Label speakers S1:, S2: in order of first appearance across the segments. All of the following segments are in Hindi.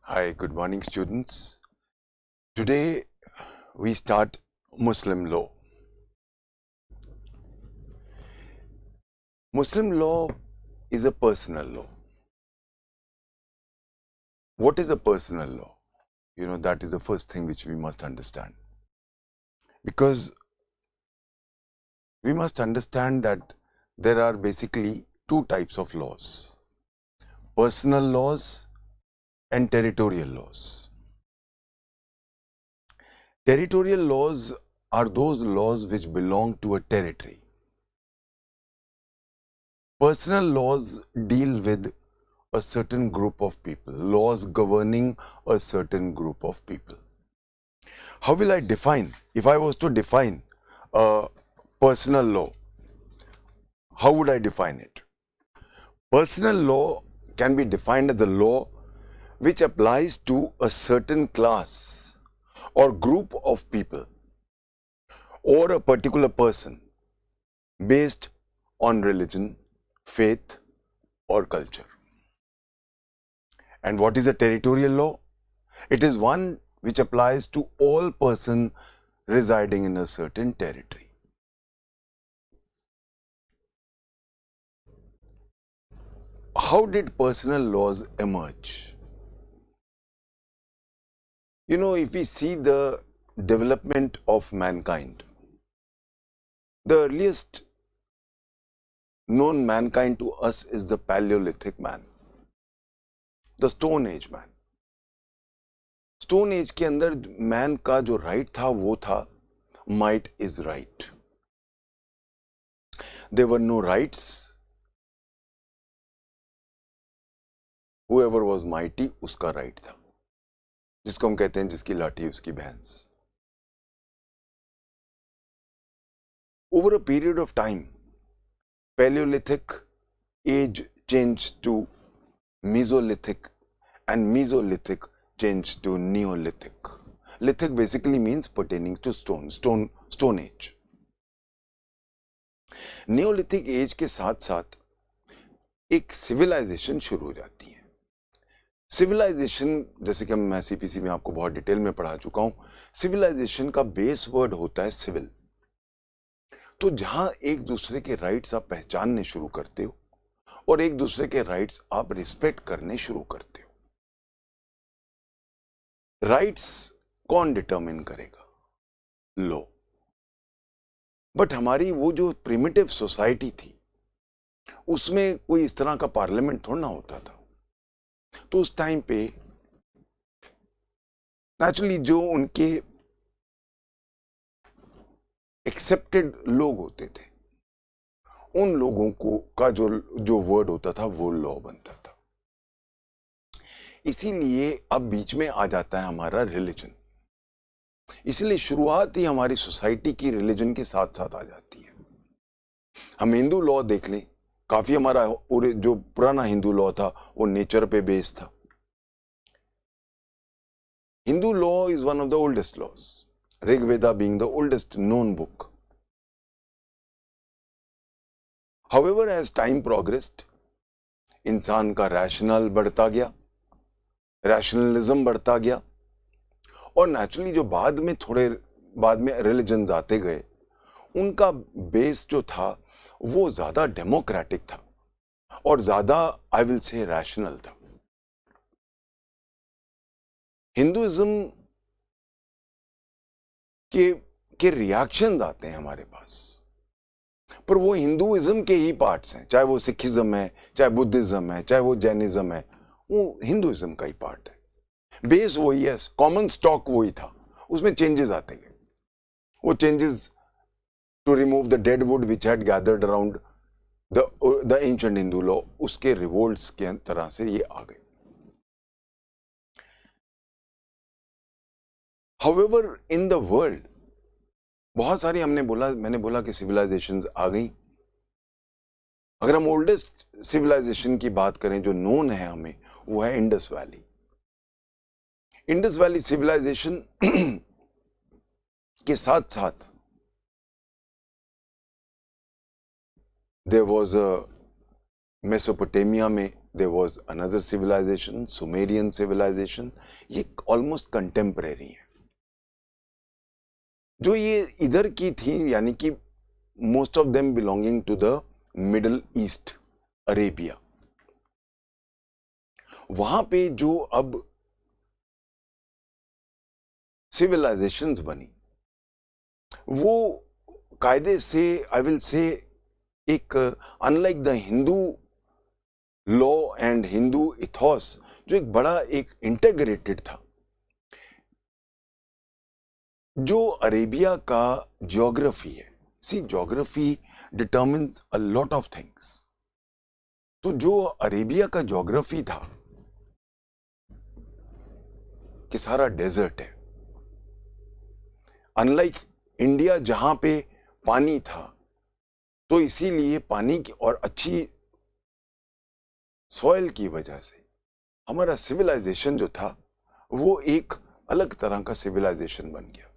S1: Hi, good morning, students. Today we start Muslim law. Muslim law is a personal law. What is a personal law? That is the first thing which we must understand. Because we must understand that there are basically two types of laws: personal laws and territorial laws. Territorial laws are those laws which belong to a territory. Personal laws deal with a certain group of people, laws governing a certain group of people. How will I define? If I was to define a personal law, how would I define it? Personal law can be defined as a law which applies to a certain class or group of people or a particular person based on religion, faith, or culture. And what is a territorial law? It is one which applies to all persons residing in a certain territory. How did personal laws emerge? If we see the development of mankind, the earliest known mankind to us is the Paleolithic man, the Stone Age man. Stone Age के अंदर मैन का जो राइट था वो था might is right. There were no rights. Whoever was mighty उसका राइट था, जिसको हम कहते हैं जिसकी लाठी उसकी भैंस. Over a period of time, Paleolithic age changed to Mesolithic and Mesolithic changed to Neolithic. Lithic basically means pertaining to stone age. Neolithic age के साथ साथ एक सिविलाइजेशन शुरू हो जाती है. सिविलाइजेशन, जैसे कि मैं सीपीसी में आपको बहुत डिटेल में पढ़ा चुका हूं, सिविलाइजेशन का बेस वर्ड होता है सिविल. तो जहां एक दूसरे के राइट्स आप पहचानने शुरू करते हो और एक दूसरे के राइट्स आप रिस्पेक्ट करने शुरू करते हो. राइट्स कौन डिटरमिन करेगा? लॉ. बट हमारी वो जो प्रिमिटिव सोसाइटी थी उसमें कोई इस तरह का पार्लियामेंट थोड़ा ना होता था. तो उस टाइम पे नेचुरली जो उनके एक्सेप्टेड लोग होते थे उन लोगों को का जो वर्ड होता था वो लॉ बनता था. इसीलिए अब बीच में आ जाता है हमारा रिलीजन. इसलिए शुरुआत ही हमारी सोसाइटी की रिलीजन के साथ साथ आ जाती है. हम हिंदू लॉ देख लें, काफी हमारा जो पुराना हिंदू लॉ था वो नेचर पे बेस था. Hindu law is one of the oldest laws, Rig Veda being the oldest known book. However, as time progressed, इंसान का रैशनल बढ़ता गया, रैशनलिज्म बढ़ता गया, और नेचुरली जो बाद में रिलीजन्स आते गए उनका बेस जो था वो ज्यादा डेमोक्रेटिक था और ज्यादा आई विल से रैशनल था. हिंदुइज्म के रिएक्शंस आते हैं हमारे पास, पर वो हिंदुइज्म के ही पार्ट्स हैं. चाहे वो सिखिज्म है, चाहे बुद्धिज्म है, चाहे वो जैनिज्म है, वो हिंदुइज्म का ही पार्ट है. बेस वही है, कॉमन स्टॉक वही था, उसमें चेंजेस आते गए. वो changes to remove the dead wood which had gathered around the ancient Hindu law, उसके रिवोल्ट्स के तरह से ये आ गए. However, in the world, बहुत सारी मैंने बोला कि सिविलाइजेशंस आ गई. अगर हम ओल्डेस्ट सिविलाइजेशन की बात करें जो नोन है हमें, वो है Indus valley. Indus valley civilization के साथ साथ देयर वाज अ मेसोपोटामिया में there was another civilization, Sumerian civilization. ये ऑलमोस्ट कंटेम्परेरी है. जो ये इधर की थी, यानी कि most of them belonging to the middle east, Arabia. वहां पे जो अब सिविलाइजेशंस बनी, वो कायदे से, आई विल से, एक unlike the Hindu law and Hindu ethos, जो एक बड़ा एक इंटीग्रेटेड था. जो अरेबिया का ज्योग्राफी है, see geography determines a lot of things. तो जो अरेबिया का ज्योग्राफी था कि सारा डेजर्ट है, अनलाइक इंडिया जहां पे पानी था, तो इसीलिए पानी की और अच्छी सॉइल की वजह से हमारा सिविलाइजेशन जो था वो एक अलग तरह का सिविलाइजेशन बन गया.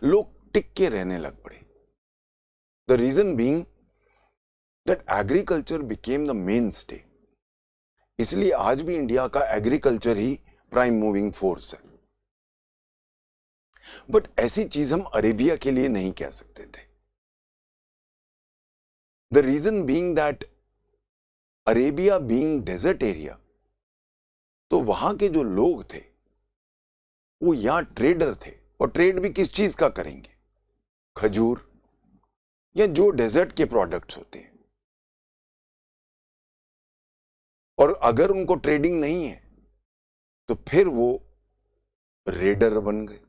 S1: लोग टिक के रहने लग पड़े. The reason being that agriculture became the main stay. इसलिए आज भी इंडिया का एग्रीकल्चर ही प्राइम मूविंग फोर्स है. बट ऐसी चीज हम अरेबिया के लिए नहीं कह सकते थे. The reason being that Arabia being desert area, तो वहां के जो लोग थे वो यहां ट्रेडर थे. और ट्रेड भी किस चीज का करेंगे? खजूर या जो डेजर्ट के प्रोडक्ट्स होते हैं. और अगर उनको ट्रेडिंग नहीं है तो फिर वो रेडर बन गए.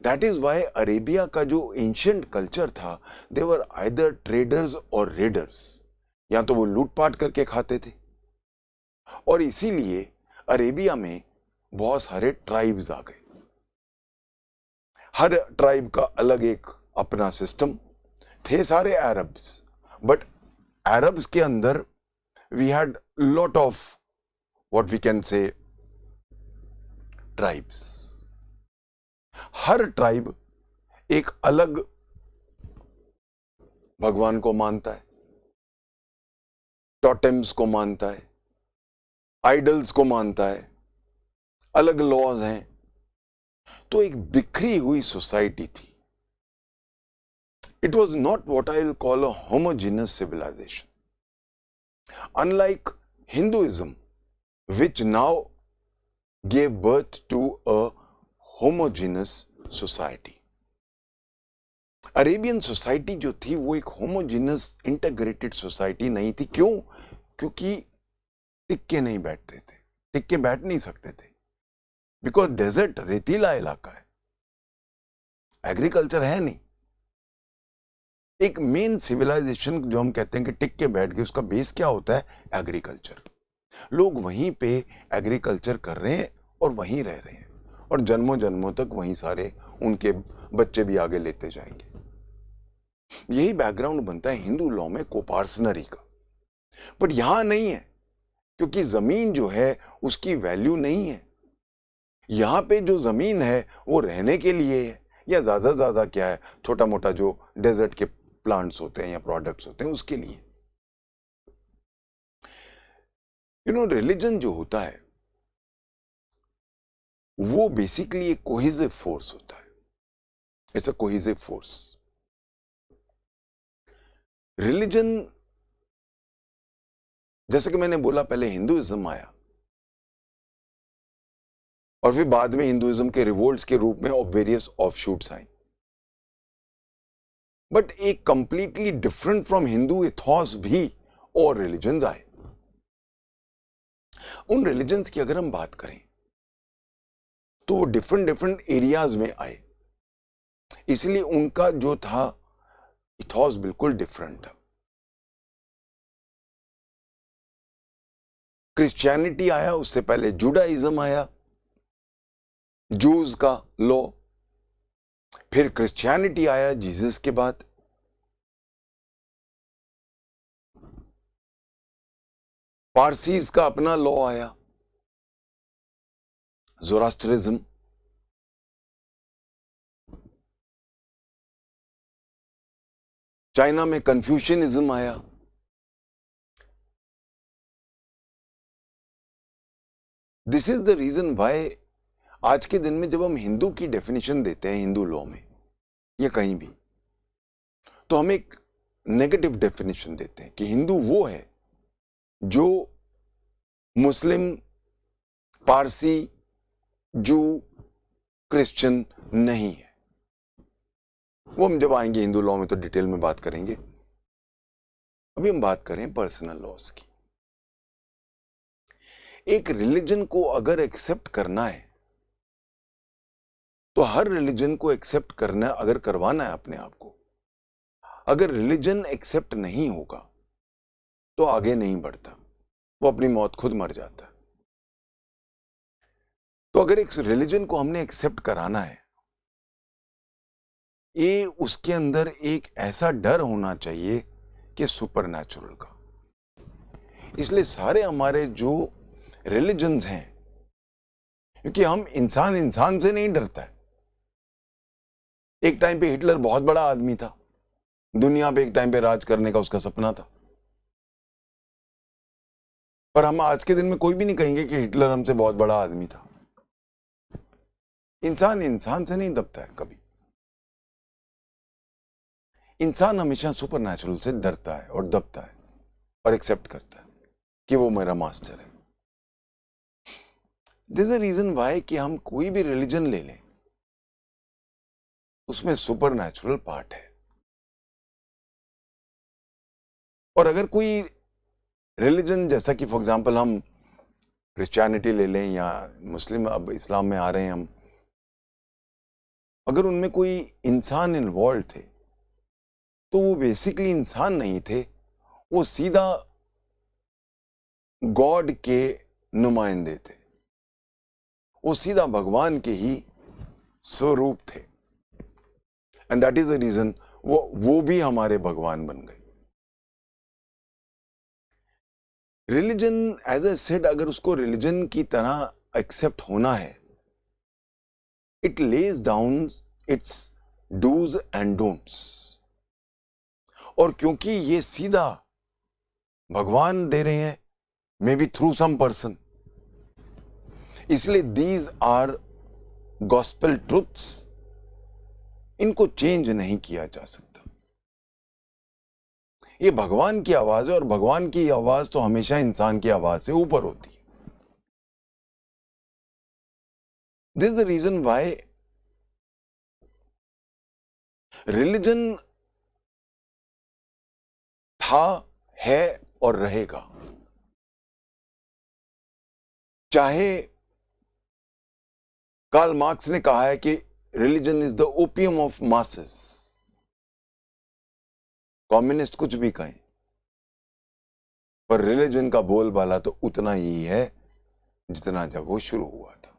S1: दैट इज वाई अरेबिया का जो एंशियंट कल्चर था, दे वर आइदर ट्रेडर्स और रेडर्स. या तो वो लूटपाट करके खाते थे, और इसीलिए अरेबिया में बहुत सारे ट्राइब्स आ गए. हर ट्राइब का अलग एक अपना सिस्टम. थे सारे अरब्स, बट अरब्स के अंदर we had lot of what we can say tribes. हर ट्राइब एक अलग भगवान को मानता है, टोटेम्स को मानता है, आइडल्स को मानता है, अलग लॉज हैं. तो एक बिखरी हुई सोसाइटी थी. It was not what I will call a homogenous civilization. Unlike Hinduism, which now gave birth to a homogeneous society. Arabian society जो थी वो एक होमोजेनस इंटीग्रेटेड सोसाइटी नहीं थी. क्यों? क्योंकि टिक के नहीं बैठते थे, टिक के बैठ नहीं सकते थे. बिकॉज डेजर्ट रेतीला इलाका है, एग्रीकल्चर है नहीं. एक मेन सिविलाइजेशन जो हम कहते हैं कि टिक के बैठ गए, उसका बेस क्या होता है? एग्रीकल्चर. लोग वहीं पे एग्रीकल्चर कर रहे हैं और वहीं रह रहे हैं, और जन्मों जन्मों तक वहीं सारे उनके बच्चे भी आगे लेते जाएंगे. यही बैकग्राउंड बनता है हिंदू लॉ में कोपार्सनरी का. बट यहां नहीं है, क्योंकि जमीन जो है उसकी वैल्यू नहीं है. यहां पे जो जमीन है वो रहने के लिए है, या ज्यादा से ज्यादा क्या है, छोटा मोटा जो डेजर्ट के प्लांट्स होते हैं या प्रोडक्ट्स होते हैं उसके लिए. रिलीजन जो होता है वो बेसिकली एक कोहेसिव फोर्स होता है. It's a cohesive force. Religion, जैसे कि मैंने बोला, पहले हिंदुइज्म आया और फिर बाद में हिंदुइज्म के रिवोल्ट्स के रूप में वेरियस ऑफशूट्स आए. बट एक completely different from Hindu ethos भी और रिलीजन्स आए. उन रिलीजन्स की अगर हम बात करें तो वो डिफरेंट डिफरेंट एरियाज में आए, इसलिए उनका जो था इथॉस बिल्कुल डिफरेंट था. क्रिश्चियनिटी आया, उससे पहले जुडाइज्म आया, जूज का लॉ, फिर क्रिश्चियनिटी आया जीसस के बाद. पारसीज का अपना लॉ आया, ज़ोरास्ट्रिज्म. चाइना में कन्फ्यूशनिज्म आया. This is the reason why आज के दिन में जब हम हिंदू की डेफिनेशन देते हैं हिंदू लॉ में या कहीं भी, तो हम एक नेगेटिव डेफिनेशन देते हैं कि हिंदू वो है जो मुस्लिम, पारसी, जू, क्रिश्चियन नहीं है। वो हम जब आएंगे हिंदू लॉ में तो डिटेल में बात करेंगे। अभी हम बात करें पर्सनल लॉस की। एक रिलीजन को अगर एक्सेप्ट करना है तो हर रिलीजन को एक्सेप्ट करना, अगर करवाना है अपने आप को, अगर रिलीजन एक्सेप्ट नहीं होगा तो आगे नहीं बढ़ता, वो अपनी मौत खुद मर जाता है। तो अगर एक रिलीजन को हमने एक्सेप्ट कराना है, ये उसके अंदर एक ऐसा डर होना चाहिए कि सुपरनैचुरल का। इसलिए सारे हमारे जो रिलीजन्स हैं, क्योंकि हम इंसान इंसान से नहीं डरता है। एक टाइम पे हिटलर बहुत बड़ा आदमी था, दुनिया पे एक टाइम पे राज करने का उसका सपना था, पर हम आज के दिन में कोई भी नहीं कहेंगे कि हिटलर हमसे बहुत बड़ा आदमी था। इंसान इंसान से नहीं दबता है कभी। इंसान हमेशा सुपरनैचुरल से डरता है और दबता है और एक्सेप्ट करता है कि वो मेरा मास्टर है। This is a reason why कि हम कोई भी रिलीजन ले लें, उसमें सुपरनैचुरल पार्ट है। और अगर कोई रिलीजन, जैसा कि फॉर एग्जांपल हम क्रिश्चियनिटी ले लें या मुस्लिम, अब इस्लाम में आ रहे हैं हम, अगर उनमें कोई इंसान इन्वॉल्व थे तो वो बेसिकली इंसान नहीं थे, वो सीधा गॉड के नुमाइंदे थे, वो सीधा भगवान के ही स्वरूप थे। And that is the reason वो भी हमारे भगवान बन गए। रिलीजन, एज ए सेड, अगर उसको रिलीजन की तरह एक्सेप्ट होना है, it lays down its dos and don'ts. और क्योंकि ये सीधा भगवान दे रहे हैं, maybe through some person, इसलिए दीज आर गॉस्पेल ट्रुथ्स, इनको चेंज नहीं किया जा सकता। ये भगवान की आवाज है और भगवान की आवाज तो हमेशा इंसान की आवाज से ऊपर होती है। This is the reason why religion था, है और रहेगा। चाहे कार्ल मार्क्स ने कहा है कि religion is the opium of masses, communist कुछ भी कहें, पर रिलीजन का बोलबाला तो उतना ही है जितना जब वो शुरू हुआ था।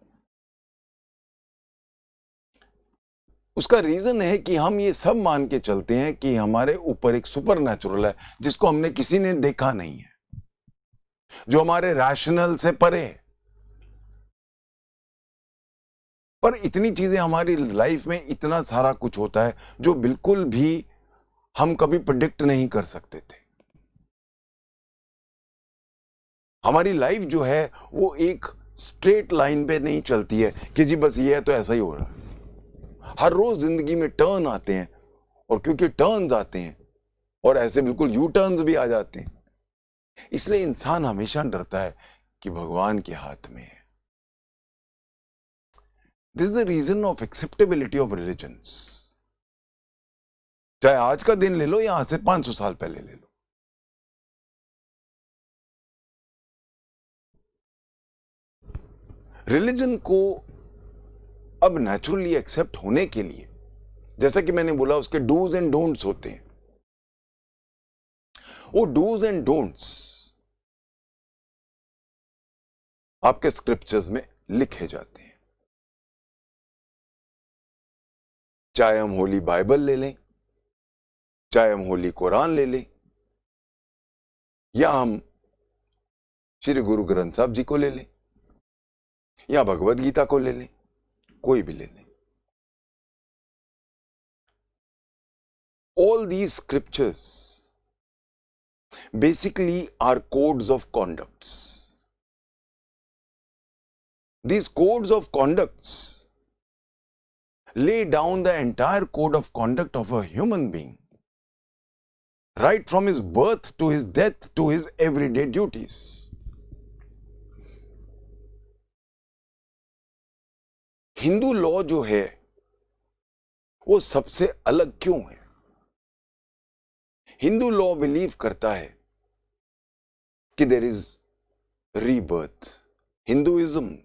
S1: उसका रीजन है कि हम ये सब मान के चलते हैं कि हमारे ऊपर एक सुपरनैचुरल है जिसको हमने किसी ने देखा नहीं है, जो हमारे रैशनल से परे है। पर इतनी चीजें हमारी लाइफ में, इतना सारा कुछ होता है जो बिल्कुल भी हम कभी प्रिडिक्ट नहीं कर सकते थे। हमारी लाइफ जो है वो एक स्ट्रेट लाइन पे नहीं चलती है कि जी बस ये है तो ऐसा ही हो रहा है। हर रोज जिंदगी में टर्न आते हैं, और क्योंकि टर्न्स आते हैं और ऐसे बिल्कुल यू टर्न्स भी आ जाते हैं, इसलिए इंसान हमेशा डरता है कि भगवान के हाथ में है। This is the reason of acceptability of religions. चाहे आज का दिन ले लो या आज से 500 साल पहले ले लो, रिलीजन को अब नेचुरली एक्सेप्ट होने के लिए, जैसा कि मैंने बोला, उसके डूज एंड डोंट्स होते हैं। वो डूज एंड डोंट्स आपके स्क्रिप्चर्स में लिखे जाते हैं। चाहे हम होली बाइबल ले लें, चाहे हम होली कुरान ले लें, या हम श्री गुरु ग्रंथ साहब जी को ले लें, या भगवत गीता को ले लें, कोई भी ले लें, all these scriptures basically are codes of conducts. these codes of conducts lay down the entire code of conduct of a human being, right from his birth to his death to his everyday duties. Hindu law जो है वो सबसे अलग क्यों है? हिंदू लॉ बिलीव करता है कि there is rebirth. Hinduism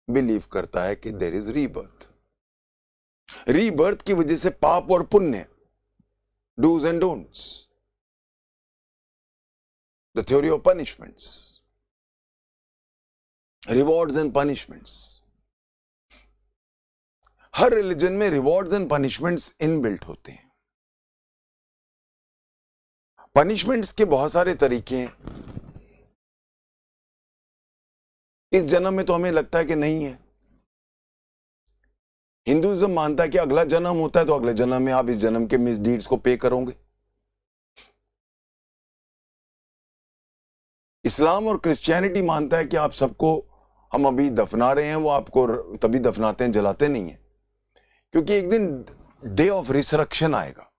S1: believe करता है कि देयर इज रीबर्थ. रीबर्थ की वजह से पाप और पुण्य, do's and don'ts, the theory of punishments, rewards and punishments. हर रिलीजन में रिवॉर्ड्स एंड पनिशमेंट्स इनबिल्ट होते हैं. पनिशमेंट्स के बहुत सारे तरीके हैं. इस जन्म में तो हमें लगता है कि नहीं है. हिंदुइज्म मानता है कि अगला जन्म होता है, तो अगले जन्म में आप इस जन्म के मिसडीड्स को पे करोगे. इस्लाम और क्रिश्चियनिटी मानता है कि आप सबको हम अभी दफना रहे हैं, वो आपको तभी दफनाते हैं, जलाते नहीं है, क्योंकि एक दिन डे ऑफ रिसरेक्शन आएगा.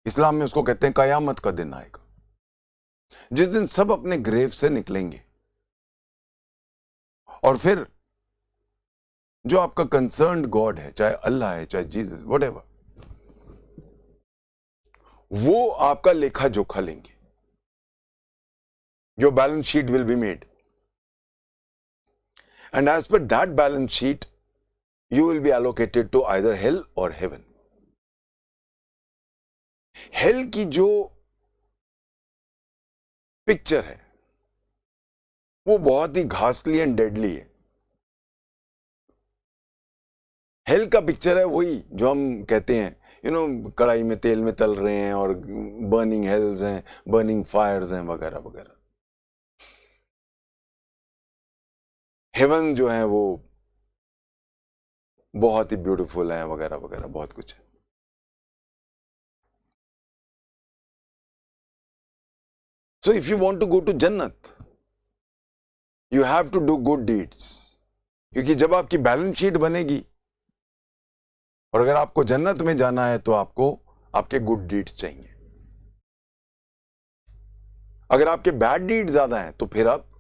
S1: इस्लाम में उसको कहते हैं कयामत का दिन आएगा, जिस दिन सब अपने ग्रेव से निकलेंगे और फिर जो आपका कंसर्न्ड गॉड है, चाहे अल्लाह है, चाहे जीसस, व्हाटएवर, वो आपका लेखा जोखा लेंगे. Your balance sheet will be made, and as per that balance sheet you will be allocated to either hell or heaven. Hell की जो पिक्चर है वो बहुत ही घासली एंड डेडली है. हेल का पिक्चर है वही जो हम कहते हैं, कढ़ाई में तेल में तल रहे हैं और बर्निंग हेल्स हैं, बर्निंग फायर्स हैं, वगैरह वगैरह. हेवन जो है वो बहुत ही ब्यूटीफुल है, वगैरह वगैरह, बहुत कुछ है. So if you want to go to जन्नत, you have to do good deeds, क्योंकि जब आपकी बैलेंस शीट बनेगी और अगर आपको जन्नत में जाना है तो आपको आपके गुड डीड्स चाहिए. अगर आपके बैड डीड्स ज्यादा हैं तो फिर आप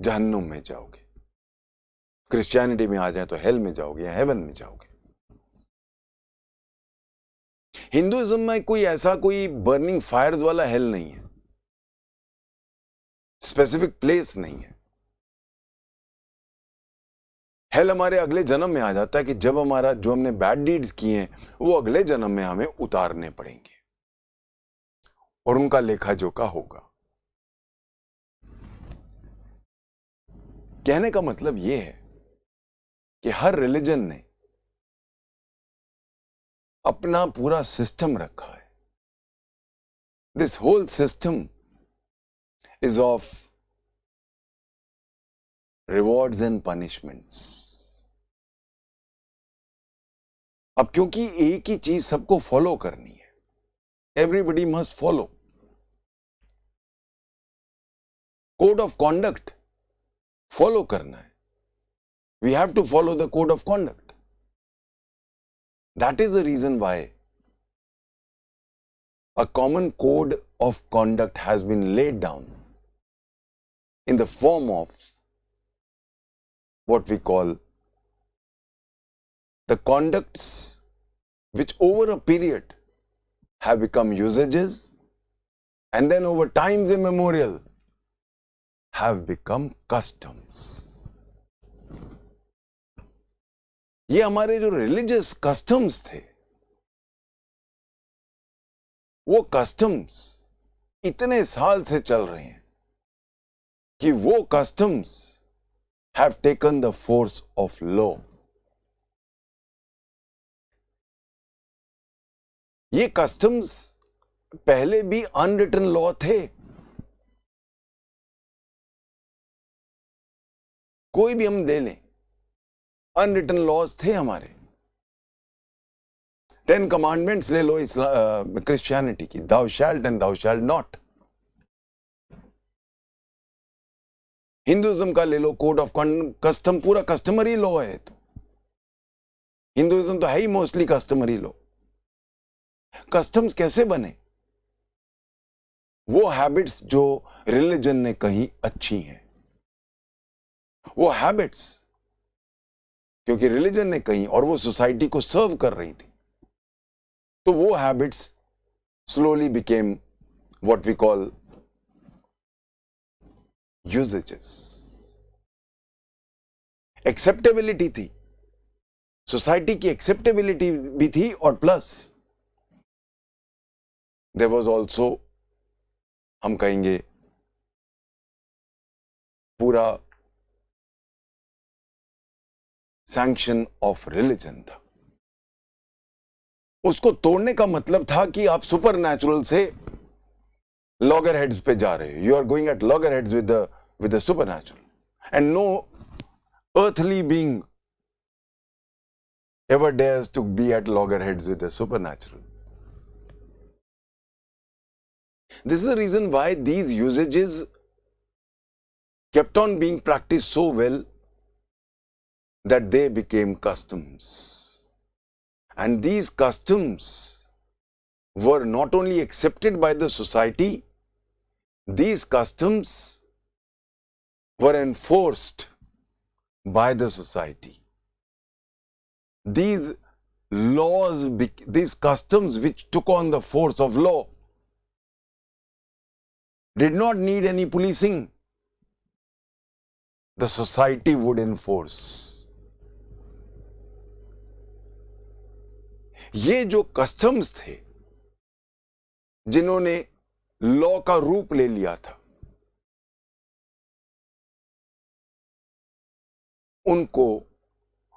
S1: जहन्नुम में जाओगे. क्रिश्चियनिटी में आ जाए तो हेल में जाओगे या हेवन में जाओगे. हिंदुइज्म में कोई बर्निंग फायर्स वाला हेल नहीं है, स्पेसिफिक प्लेस नहीं है. हेल हमारे अगले जन्म में आ जाता है कि जब हमारा जो हमने बैड डीड्स किए हैं वो अगले जन्म में हमें उतारने पड़ेंगे और उनका लेखा जोखा होगा. कहने का मतलब यह है कि हर रिलीजन ने अपना पूरा सिस्टम रखा है. This whole system is of rewards and punishments. अब क्योंकि एक ही चीज सबको फॉलो करनी है, everybody must follow. Code of conduct follow करना है. We have to follow the code of conduct. That is the reason why a common code of conduct has been laid down in the form of what we call the conducts which over a period have become usages and then over times immemorial have become customs. ये हमारे जो रिलीजियस कस्टम्स थे, वो कस्टम्स इतने साल से चल रहे हैं कि वो customs have taken the force of law. ये कस्टम्स पहले भी अनरिटन लॉ थे. कोई भी हम दे लें, अनरिटन लॉज थे हमारे. 10 कमांडमेंट्स ले लो क्रिश्चियनिटी की, thou shalt and thou shalt not. Hinduism का ले लो, कोड ऑफ कस्टम, पूरा कस्टमरी लॉ है। तो हिंदुइज्म तो है ही मोस्टली कस्टमरी लॉ। कस्टम्स कैसे बने? वो हैबिट्स जो रिलीजन ने कहीं अच्छी हैं, वो हैबिट्स क्योंकि रिलीजन ने कहीं और वो सोसाइटी को सर्व कर रही थी, तो वो habits slowly became what we call usages. Acceptability थी, सोसाइटी की एक्सेप्टेबिलिटी भी थी, और प्लस देयर वाज आल्सो, हम कहेंगे, पूरा सैंक्शन ऑफ रिलीजन था। उसको तोड़ने का मतलब था कि आप सुपर नेचुरल से लॉगर हेड्स पे जा रहे हो। You are going at loggerheads with the supernatural, and no earthly being ever dares to be at loggerheads with the supernatural. This is the reason why these usages kept on being practiced so well that they became customs. And these customs were not only accepted by the society, these customs were enforced by the society. These laws, these customs which took on the force of law, did not need any policing. The society would enforce. ये जो कस्टम्स थे जिन्होंने लॉ का रूप ले लिया था, उनको,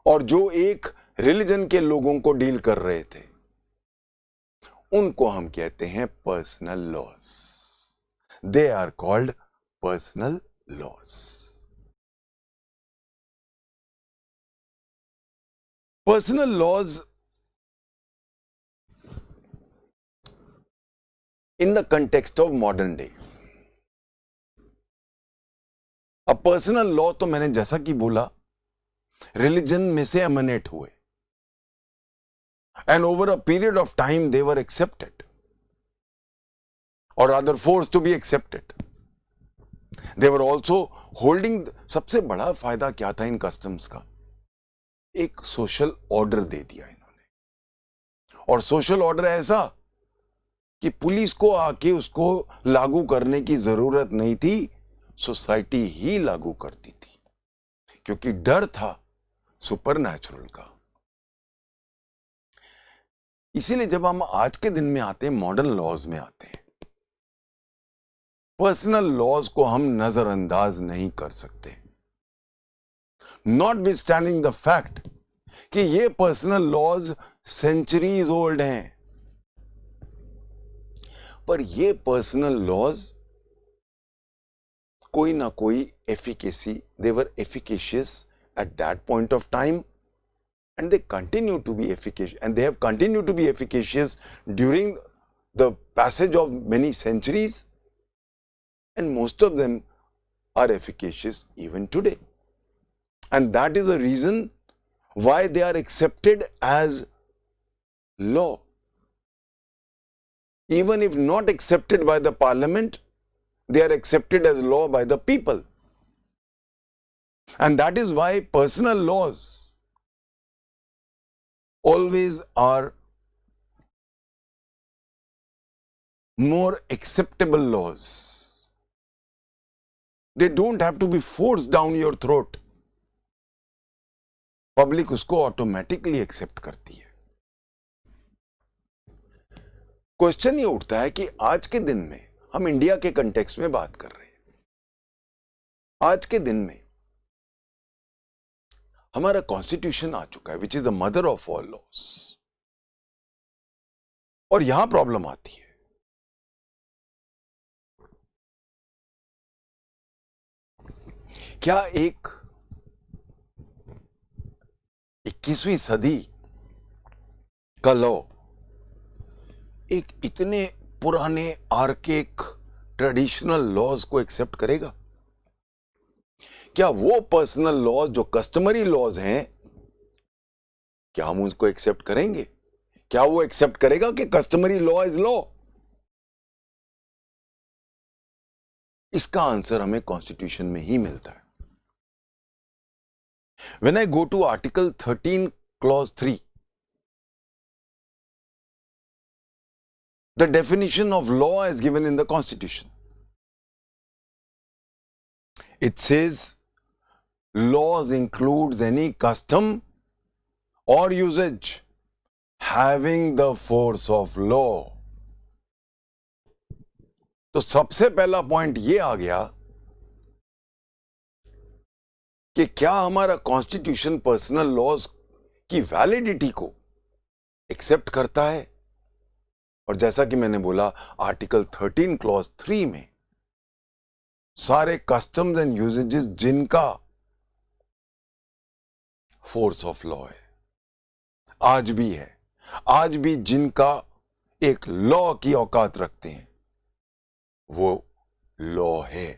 S1: और जो एक रिलीजन के लोगों को डील कर रहे थे, उनको हम कहते हैं personal laws. They are called personal laws. Personal laws in the context of modern day. अब पर्सनल लॉ तो मैंने जैसा कि बोला रिलीजन में से एमनेट हुए, and over a period of time they were accepted, और other force to be accepted. They were also holding. सबसे बड़ा फायदा क्या था इन कस्टम्स का? एक सोशल ऑर्डर दे दिया इन्होंने, और सोशल ऑर्डर ऐसा कि पुलिस को आके उसको लागू करने की जरूरत नहीं थी, सोसाइटी ही लागू करती थी, क्योंकि डर था सुपरनैचुरल का। इसीलिए जब हम आज के दिन में आते हैं, मॉडर्न लॉज में आते हैं, पर्सनल लॉज को हम नजरअंदाज नहीं कर सकते, नॉट विथस्टैंडिंग द फैक्ट कि ये पर्सनल लॉज सेंचुरीज ओल्ड हैं। पर ये पर्सनल लॉज कोई ना कोई efficacy, they were efficacious at that point of time, and they continue to be efficacious, and they have continued to be efficacious during the passage of many centuries, and most of them are efficacious even today. And that is the reason why they are accepted as law. Even if not accepted by the parliament, they are accepted as law by the people. And that is why personal laws always are more acceptable laws. They don't have to be forced down your throat. Public उसको automatically accept करती है। क्वेश्चन ये उठता है कि आज के दिन में, हम इंडिया के कंटेक्स्ट में बात कर रहे हैं, आज के दिन में हमारा कॉन्स्टिट्यूशन आ चुका है, which is the mother of all loss, और यहां प्रॉब्लम आती है। क्या एक 21वीं सदी का लॉ एक इतने पुराने आर्केक ट्रेडिशनल लॉज को एक्सेप्ट करेगा? क्या वो पर्सनल लॉज जो कस्टमरी लॉज हैं, क्या हम उसको एक्सेप्ट करेंगे? क्या वो एक्सेप्ट करेगा कि कस्टमरी लॉ इज लॉ? इसका आंसर हमें कॉन्स्टिट्यूशन में ही मिलता है. When I go to Article 13, Clause 3, the definition of law is given in the Constitution. It says, laws includes any custom or usage having the force of law. तो सबसे पहला पॉइंट ये आ गया कि क्या हमारा कॉन्स्टिट्यूशन पर्सनल लॉज की वैलिडिटी को एक्सेप्ट करता है. और जैसा कि मैंने बोला, आर्टिकल 13 क्लॉज 3 में सारे कस्टम्स एंड यूजेजेस जिनका फोर्स ऑफ लॉ है, आज भी है, आज भी जिनका एक लॉ की औकात रखते हैं, वो लॉ है.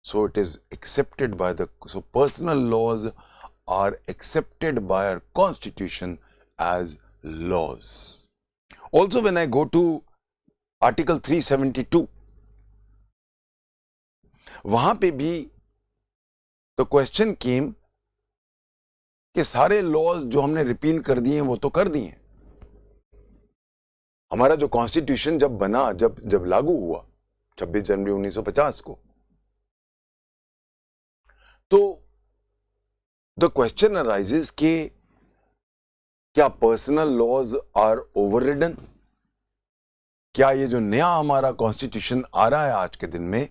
S1: So it is accepted by so personal laws are accepted by our constitution as laws. Also, when I go to Article 372, वहां पे भी the question came कि सारे लॉज जो हमने रिपील कर दिए वो तो कर दिए. हमारा जो कॉन्स्टिट्यूशन जब बना, जब लागू हुआ 26 जनवरी 1950 को, तो द क्वेश्चन अराइजेस कि क्या पर्सनल लॉज आर ओवररिडन? क्या ये जो नया हमारा कॉन्स्टिट्यूशन आ रहा है आज के दिन में,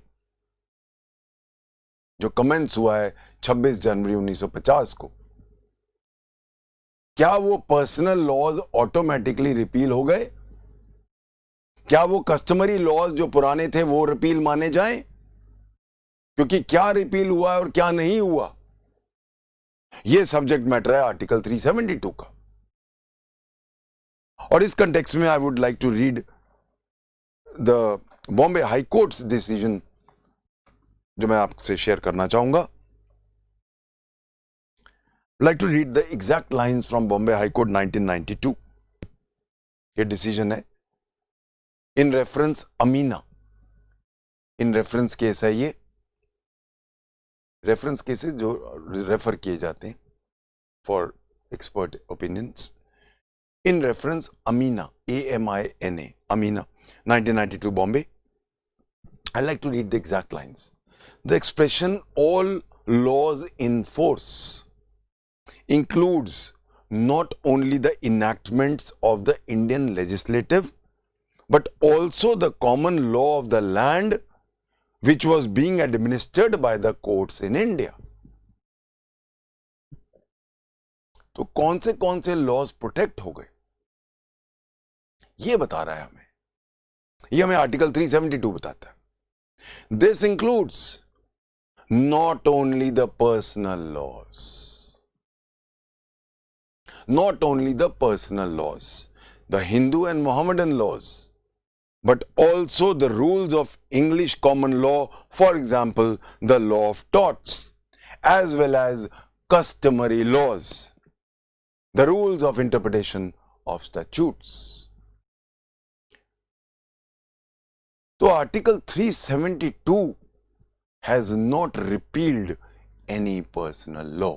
S1: जो कमेंस हुआ है 26 जनवरी 1950 को, क्या वो पर्सनल लॉज ऑटोमेटिकली रिपील हो गए? क्या वो कस्टमरी लॉज जो पुराने थे वो रिपील माने जाएं? क्योंकि क्या रिपील हुआ है और क्या नहीं हुआ, ये सब्जेक्ट मैटर है आर्टिकल 372 का. और इस कंटेक्स्ट में I would like to read the Bombay High Court's decision, जो मैं आपसे शेयर करना चाहूंगा. Like to read the exact lines from Bombay High Court 1992. ये डिसीजन है in reference Amina. In reference case है ये, रेफरेंस केसेस जो रेफर किए जाते हैं for expert opinions. In reference Amina, AMINA, Amina, 1992 Bombay. I like to read the exact lines. The expression all laws in force includes not only the enactments of the Indian legislative but also the common law of the land which was being administered by the courts in India. तो कौन से लॉज प्रोटेक्ट हो गए, ये बता रहा है हमें. ये हमें आर्टिकल 372 बताता है. This includes not only the personal laws, not only the personal laws, the Hindu and Mohammedan laws, but also the rules of English common law, for example, the law of torts, as well as customary laws, the rules of interpretation of statutes. So Article 372 has not repealed any personal law.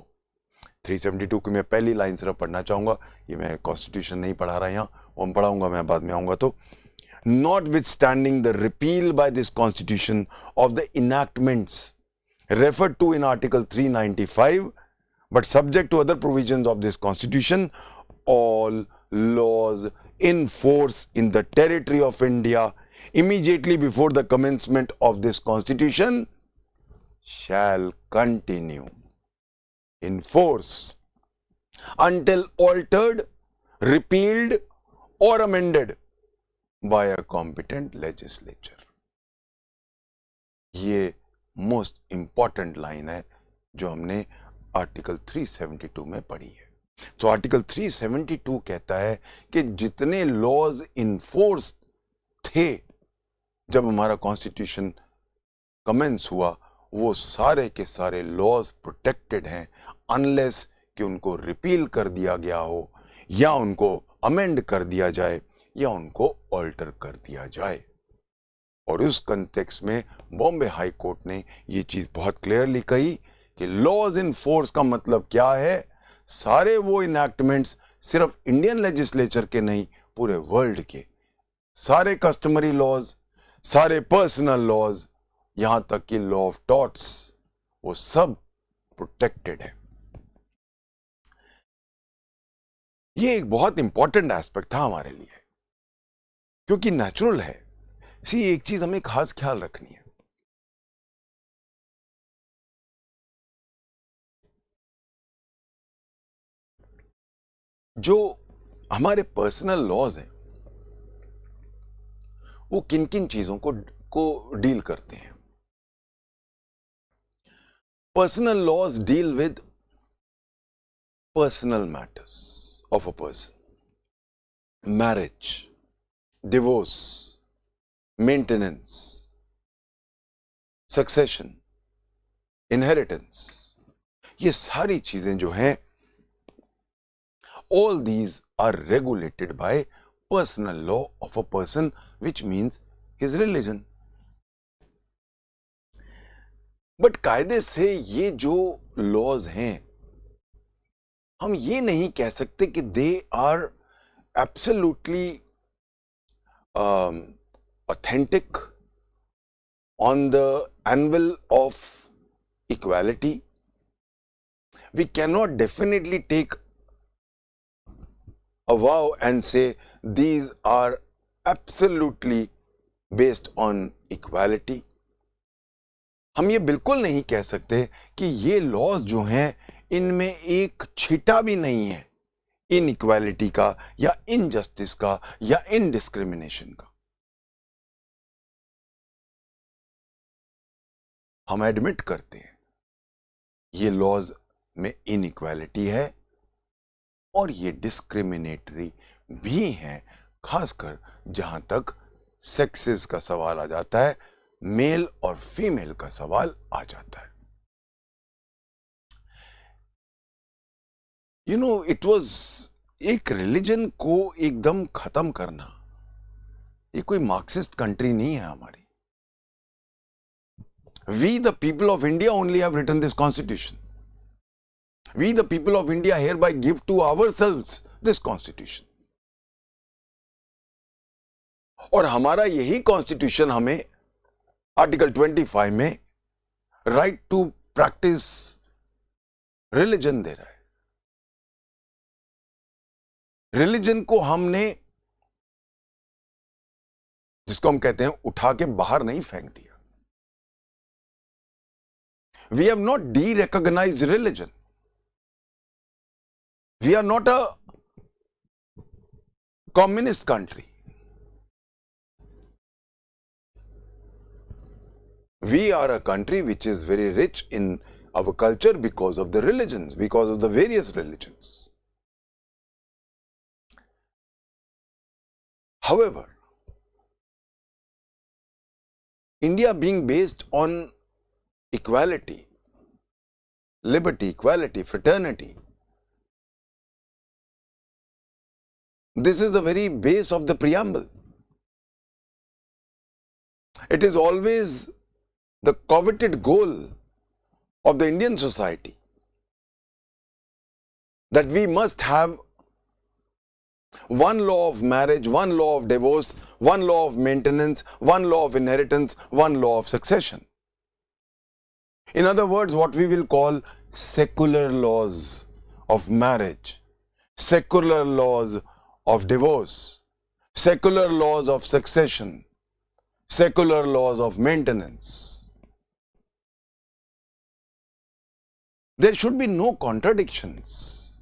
S1: 372 की मैं पहली लाइन सिर्फ पढ़ना चाहूंगा. ये मैं कॉन्स्टिट्यूशन नहीं पढ़ा रहा, यहाँ वो हम पढ़ाऊंगा मैं बाद में आऊंगा. तो notwithstanding the repeal by this constitution of the enactments referred to in Article 395, but subject to other provisions of this constitution, all laws in force in the territory of India immediately before the commencement of this constitution shall continue in force until altered, repealed or amended by a competent legislature. ये मोस्ट इंपॉर्टेंट लाइन है जो हमने आर्टिकल 372 में पढ़ी है. तो आर्टिकल 372 कहता है कि जितने लॉज इन फोर्स थे जब हमारा कॉन्स्टिट्यूशन कमेंस हुआ, वो सारे के सारे लॉज प्रोटेक्टेड हैं अनलेस कि उनको रिपील कर दिया गया हो, या उनको अमेंड कर दिया जाए, या उनको ऑल्टर कर दिया जाए। और उस कंटेक्स्ट में बॉम्बे हाई कोर्ट ने ये चीज बहुत क्लियरली कही कि लॉज इन फोर्स का मतलब क्या है। सारे वो इनैक्टमेंट्स सिर्फ इंडियन लेजिस्लेचर के नहीं, पूरे वर्ल्ड के सारे कस्टमरी लॉज, सारे पर्सनल लॉज, यहां तक कि लॉ ऑफ टॉर्ट्स, वो सब प्रोटेक्टेड है। ये एक बहुत इंपॉर्टेंट एस्पेक्ट था हमारे लिए, क्योंकि नेचुरल है। सी, एक चीज हमें खास ख्याल रखनी है, जो हमारे पर्सनल लॉज हैं वो किन किन चीजों को डील करते हैं। Personal laws deal with personal matters of a person, marriage, divorce, maintenance, succession, inheritance, ये सारी चीजें जो हैं, all these are regulated by personal law of a person, which means his religion. But कायदे से ये जो लॉज हैं, हम ये नहीं कह सकते कि they are absolutely authentic on the anvil of equality. We cannot definitely take a vow and say these are absolutely based on equality. हम ये बिल्कुल नहीं कह सकते कि ये लॉज जो हैं इनमें एक छींटा भी नहीं है इनइक्वालिटी का, या इनजस्टिस का, या इनडिस्क्रिमिनेशन का। हम एडमिट करते हैं ये लॉज में इनइक्वालिटी है और ये डिस्क्रिमिनेटरी भी हैं, खासकर जहां तक सेक्सेस का सवाल आ जाता है, मेल और फीमेल का सवाल आ जाता है। इट वाज एक रिलीजन को एकदम खत्म करना, ये कोई मार्क्सिस्ट कंट्री नहीं है हमारी। We the people of India only have written this constitution. We the people of India hereby give to ourselves this constitution. और हमारा यही कॉन्स्टिट्यूशन हमें आर्टिकल 25 में राइट टू प्रैक्टिस रिलीजन दे रहा है। रिलीजन को हमने, जिसको हम कहते हैं, उठा के बाहर नहीं फेंक दिया। We have not derecognised religion. We are not a communist country. We are a country which is very rich in our culture because of the religions, because of the various religions. However, India being based on equality, liberty, equality, fraternity, this is the very base of the preamble. It is always the coveted goal of the Indian society that we must have one law of marriage, one law of divorce, one law of maintenance, one law of inheritance, one law of succession. In other words, what we will call secular laws of marriage, secular laws of divorce, secular laws of succession, secular laws of maintenance. There should be no contradictions.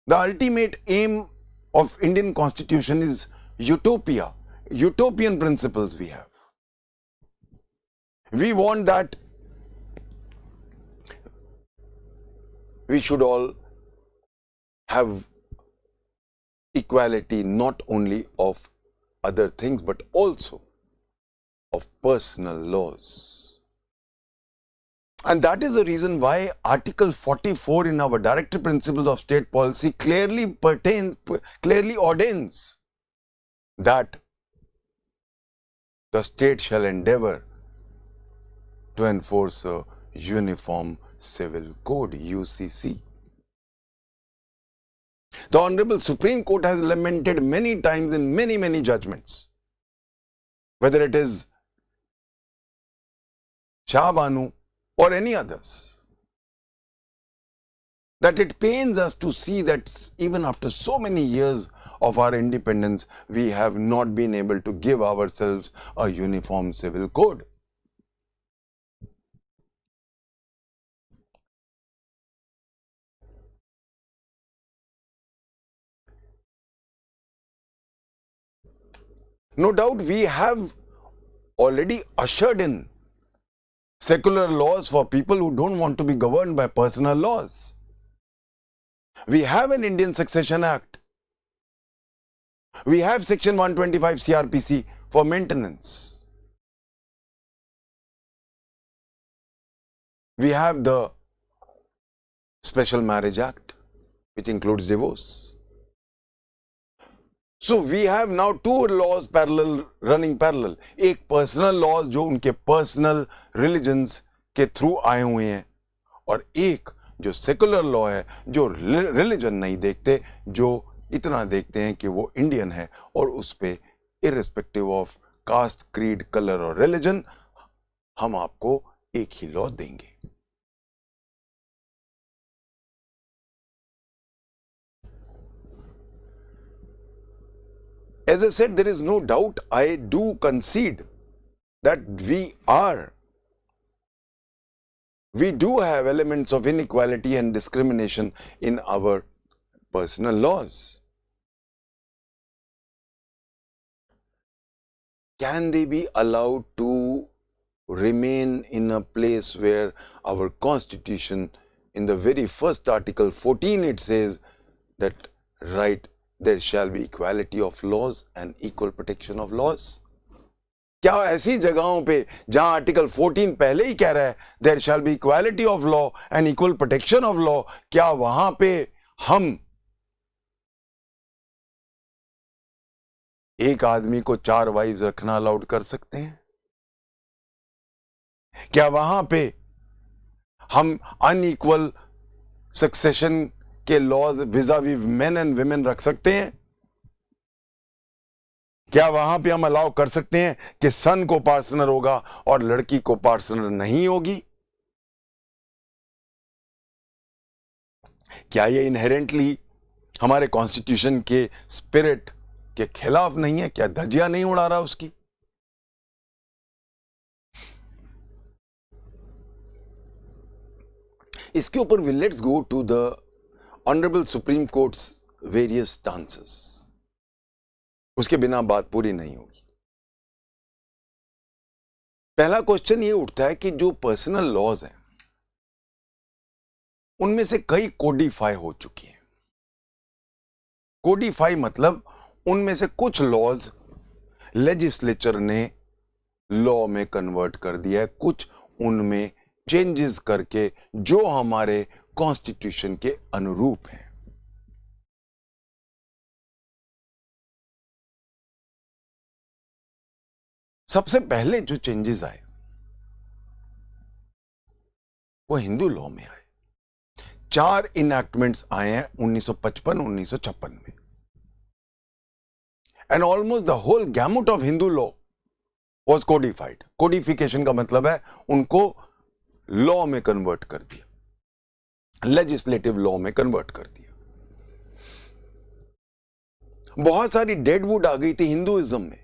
S1: The ultimate aim of Indian Constitution is utopia, utopian principles we have. We want that we should all have equality not only of other things but also of personal laws. And that is the reason why Article 44 in our Directive Principles of State Policy clearly ordains that the state shall endeavor to enforce a uniform civil code, UCC. The Honorable Supreme Court has lamented many times in many judgments, whether it is Shah Banu or any others, that it pains us to see that even after so many years of our independence, we have not been able to give ourselves a uniform civil code. No doubt we have already ushered in secular laws for people who don't want to be governed by personal laws. We have an Indian Succession Act. We have Section 125 CRPC for maintenance. We have the Special Marriage Act, which includes divorce. So we have now two laws running parallel. एक personal laws जो उनके personal religions के through आए हुए हैं, और एक जो secular law है जो religion नहीं देखते, जो इतना देखते हैं कि वो Indian है, और उस पे irrespective of caste, creed, color और religion हम आपको एक ही law देंगे. As I said, there is no doubt, I do concede that we do have elements of inequality and discrimination in our personal laws. Can they be allowed to remain in a place where our Constitution, in the very first Article 14, it says that there shall be equality of laws and equal protection of laws? क्या ऐसी जगहों पे जहां आर्टिकल 14 पहले ही कह रहा है there shall be equality of law and equal protection of law, क्या वहां पे हम एक आदमी को 4 वाइफ्स रखना अलाउड कर सकते हैं? क्या वहां पे हम अनइक्वल सक्सेशन के laws vis-à-vis main and women रख सकते हैं? क्या वहां पे हम अलाउ कर सकते हैं कि सन को पार्टनर होगा और लड़की को पार्टनर नहीं होगी? क्या ये इनहेरेंटली हमारे कॉन्स्टिट्यूशन के स्पिरिट के खिलाफ नहीं है? क्या धज्जियां नहीं उड़ा रहा उसकी? इसके ऊपर let's go to the honourable Supreme Court's various stances. उसके बिना बात पूरी नहीं होगी. पहला क्वेश्चन ये उठता है कि जो पर्सनल लॉज हैं उनमें से कई कोडिफाई हो चुकी हैं. कोडिफाई मतलब उनमें से कुछ लॉज लेजिस्लेचर ने लॉ में कन्वर्ट कर दिया है, कुछ उनमें चेंजेस करके जो हमारे कॉन्स्टिट्यूशन के अनुरूप हैं. सबसे पहले जो चेंजेस आए वो हिंदू लॉ में आए. 4 इनैक्टमेंट्स आए हैं 1955-1956 में, and almost the whole gamut of Hindu law was codified. Codification का मतलब है उनको लॉ में कन्वर्ट कर दिया, लेजिस्लेटिव लॉ में कन्वर्ट कर दिया. बहुत सारी डेडवुड आ गई थी हिंदुइज्म में,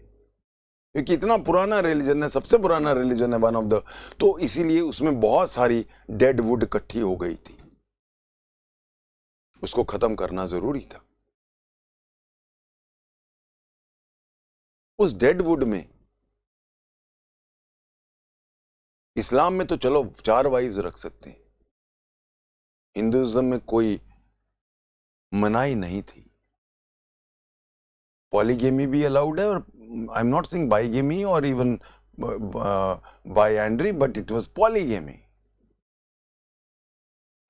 S1: क्योंकि इतना पुराना रिलीजन है, सबसे पुराना रिलीजन है वन ऑफ द, तो इसीलिए उसमें बहुत सारी डेडवुड इकट्ठी हो गई थी. उसको खत्म करना जरूरी था. उस डेडवुड में इस्लाम में तो चलो 4 वाइफ्स रख सकते हैं, हिंदुइज्म में कोई मनाही नहीं थी. पॉलीगेमी भी अलाउड है, और I am not saying bigamy और even biandry, but it was polygamy.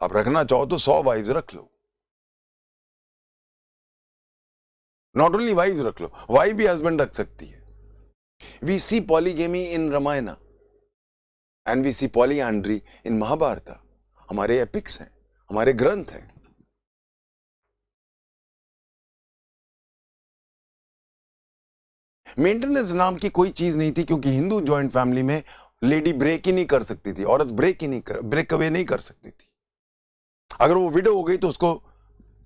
S1: आप रखना चाहो तो 100 वाइफ्स रख लो, नॉट ओनली वाइफ्स रख लो, वाइफ भी हस्बैंड रख सकती है। We see polygamy in Ramayan and we see polyandry in Mahabharat. हमारे एपिक्स हैं, हमारे ग्रंथ हैं। मेंटेनेंस नाम की कोई चीज नहीं थी, क्योंकि हिंदू जॉइंट फैमिली में लेडी ब्रेक ही नहीं कर सकती थी, औरत ब्रेक अवे नहीं कर सकती थी। अगर वो विडो हो गई तो उसको,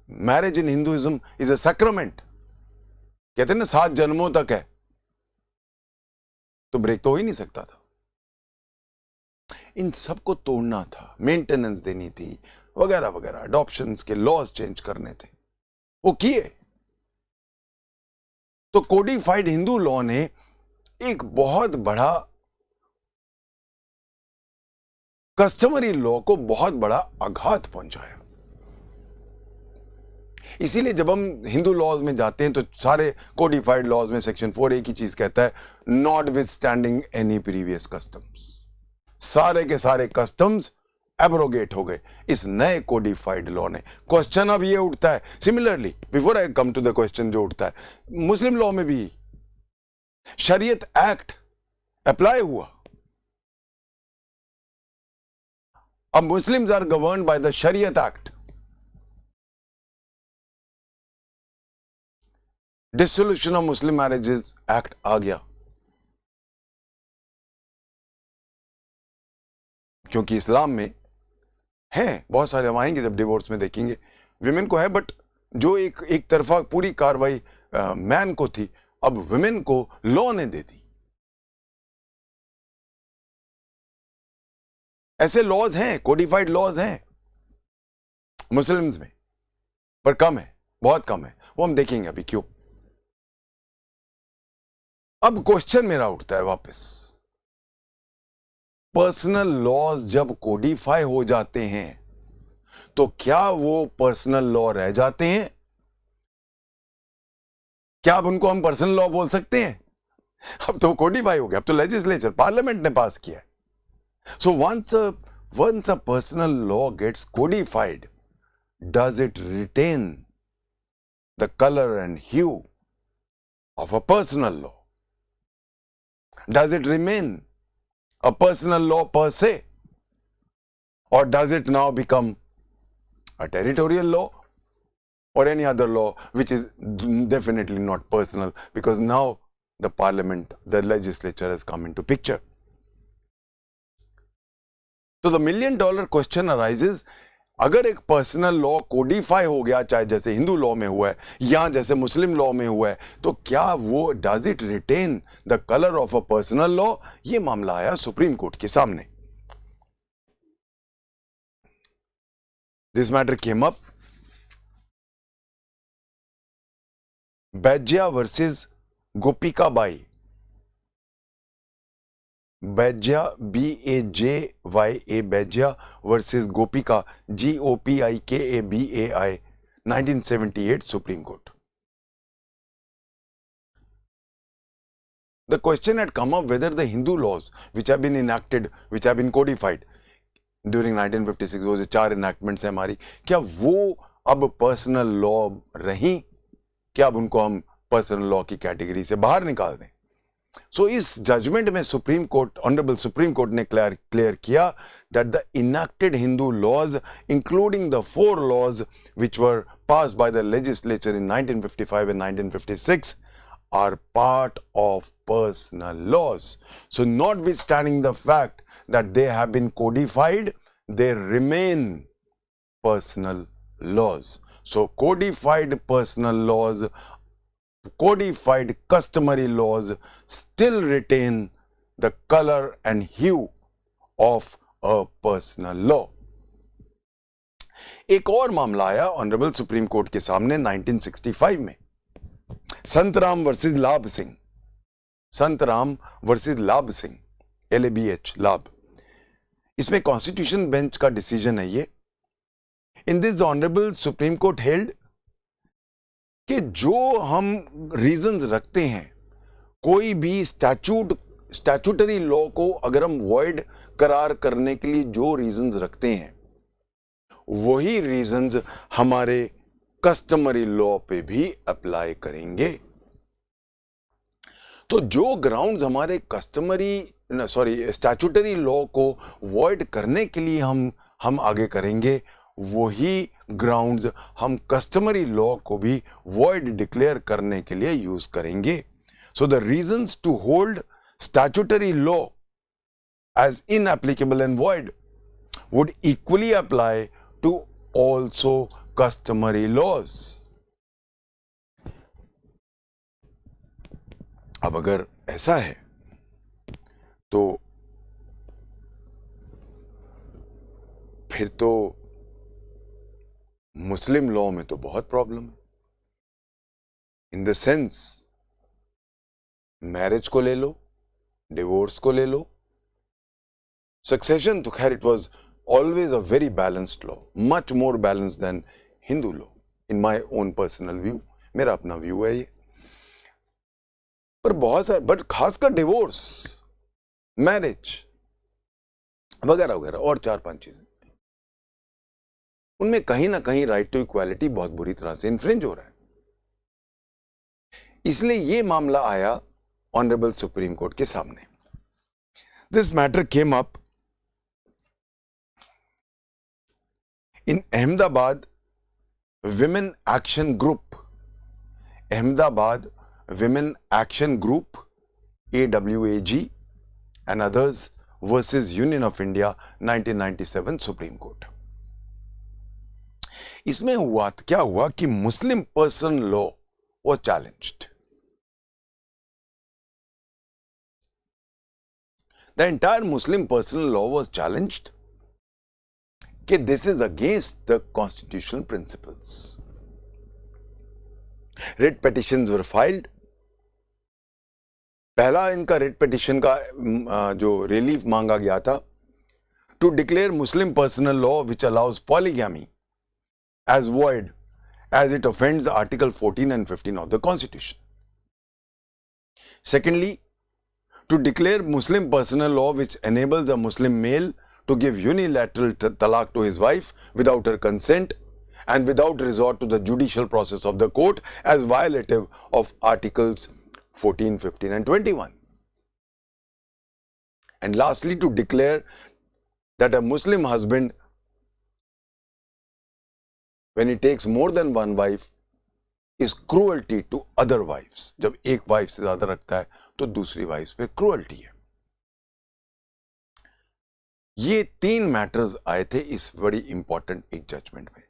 S1: marriage in Hinduism is a sacrament, कहते हैं ना 7 जन्मों तक है, तो ब्रेक तो हो ही नहीं सकता था। इन सबको तोड़ना था, मेंटेनेंस देनी थी, वगैरह वगैरह, अडॉप्शंस के लॉज चेंज करने थे, वो किए। तो कोडिफाइड हिंदू लॉ ने एक बहुत बड़ा, कस्टमरी लॉ को बहुत बड़ा आघात पहुंचाया। इसीलिए जब हम हिंदू लॉज में जाते हैं तो सारे कोडिफाइड लॉज में सेक्शन 4 एक ही चीज कहता है, not with standing any previous customs. सारे के सारे कस्टम्स एब्रोगेट हो गए इस नए कोडिफाइड लॉ ने। क्वेश्चन अब ये उठता है, similarly before I come to the question जो उठता है, मुस्लिम लॉ में भी शरीयत एक्ट अप्लाई हुआ। अब Muslims are governed by the Shariat act. Dissolution of Muslim marriages act आ गया, क्योंकि इस्लाम में है बहुत सारे, हम आएंगे जब डिवोर्स में देखेंगे, विमेन को है, बट जो एक तरफा पूरी कार्रवाई मैन को थी, अब विमेन को लॉ ने दे दी। ऐसे लॉज हैं, कोडिफाइड लॉज हैं मुस्लिम्स में, पर कम है, बहुत कम है, वो हम देखेंगे अभी क्यों। अब क्वेश्चन मेरा उठता है वापस, पर्सनल लॉज जब कोडिफाई हो जाते हैं तो क्या वो पर्सनल लॉ रह जाते हैं? क्या अब उनको हम पर्सनल लॉ बोल सकते हैं? अब तो कोडिफाई हो गया, अब तो लेजिस्लेचर, पार्लियामेंट ने पास किया है। So once a personal law gets codified, does it retain the color and hue of a personal law? Does it remain a personal law per se? Or does it now become a territorial law or any other law which is definitely not personal, because now the parliament, the legislature has come into picture. तो द $1 million क्वेश्चन अराइजेज, अगर एक पर्सनल लॉ कोडिफाई हो गया, चाहे जैसे हिंदू लॉ में हुआ है या जैसे मुस्लिम लॉ में हुआ है, तो क्या वो does it retain the colour of a personal law? ये मामला आया सुप्रीम कोर्ट के सामने। This matter came up, Bajya versus Gopika Bai. Bajya BAJYA, Bajya versus Gopika GOPIKABAI, 1978 Supreme Court. The question had come up whether the Hindu laws which have been enacted, which have been codified during 1956, वो जो 4 enactments है हमारी, क्या वो अब पर्सनल लॉ रही? क्या अब उनको हम पर्सनल लॉ की कैटेगरी से बाहर निकाल दें? सो इस जजमेंट में supreme court, honourable Supreme court ने क्लियर किया that the enacted Hindu laws, including the 4 laws which were passed by the legislature in 1955 and 1956, are part of personal laws. So notwithstanding the fact that they have been codified, they remain personal laws. So codified personal laws, codified customary laws still retain the color and hue of a personal law. एक और मामला आया ऑनरेबल सुप्रीम कोर्ट के सामने 1965 में, संतराम वर्सेस लाभ सिंह। संतराम वर्सेस लाभ सिंह, LABH, लाभ। इसमें कॉन्स्टिट्यूशन बेंच का डिसीजन है ये। In this honourable Supreme court held कि जो हम रीजंस रखते हैं, कोई भी स्टैट्यूटरी लॉ को अगर हम वॉइड करार करने के लिए जो रीजंस रखते हैं, वही रीजंस हमारे कस्टमरी लॉ पे भी अप्लाई करेंगे। तो जो ग्राउंड्स हमारे स्टैट्यूटरी लॉ को वॉइड करने के लिए हम आगे करेंगे, वही ग्राउंड्स हम कस्टमरी लॉ को भी वॉइड डिक्लेयर करने के लिए यूज करेंगे। So the reasons to hold statutory law as inapplicable and void would equally apply to also customary laws. अब अगर ऐसा है तो फिर तो मुस्लिम लॉ में तो बहुत प्रॉब्लम है। इन द सेंस, मैरिज को ले लो, डिवोर्स को ले लो, succession, तो खैर it was always a very balanced law, much more balanced than Hindu law, in my own personal view. मेरा अपना व्यू है ये। पर बहुत सारे, बट खासकर डिवोर्स, मैरिज वगैरह वगैरह और 4-5 चीजें, उनमें कहीं ना कहीं राइट टू इक्वालिटी बहुत बुरी तरह से इन्फ्रिंज हो रहा है। इसलिए ये मामला आया ऑनरेबल सुप्रीम कोर्ट के सामने। This matter came up in Ahmedabad Women Action Group, Ahmedabad Women Action Group, AWAG, and others versus Union of India, 1997 Supreme Court. इसमें क्या हुआ कि Muslim person law was challenged. The entire Muslim personal law was challenged कि this is against the constitutional principles. Writ petitions were filed. पहला इनका रिट पिटिशन का जो रिलीफ मांगा गया था, to declare Muslim personal law which allows polygamy as void as it offends Article 14 and 15 of the Constitution. Secondly, to declare Muslim personal law which enables a Muslim male to give unilateral talaq to his wife without her consent and without resort to the judicial process of the court as violative of Articles 14, 15 and 21. And lastly, to declare that a Muslim husband, when he takes more than one wife, is cruelty to other wives. जब एक वाइफ से ज्यादा रखता है तो दूसरी वाइफ पे क्रूअल्टी है। ये 3 मैटर्स आए थे इस बड़ी इंपॉर्टेंट एक जजमेंट में।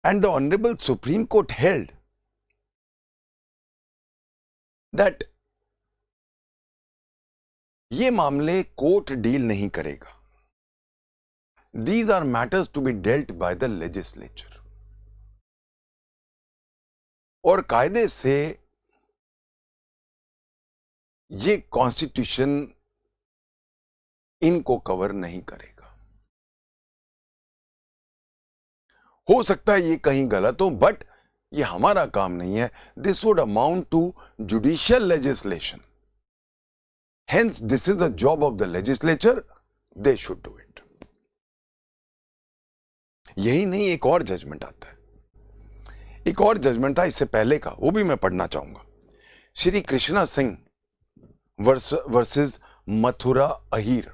S1: And the honourable Supreme court held that ये मामले कोर्ट डील नहीं करेगा। These are matters to be dealt by the legislature. और कायदे से ये कॉन्स्टिट्यूशन इनको कवर नहीं करेगा। हो सकता है ये कहीं गलत हो, बट ये हमारा काम नहीं है। This would amount to judicial legislation, hence this is the job of the legislature, they should do it. यही नहीं, एक और जजमेंट आता है, एक और जजमेंट था इससे पहले का, वो भी मैं पढ़ना चाहूंगा। Shri Krishna Singh versus Mathura Ahir,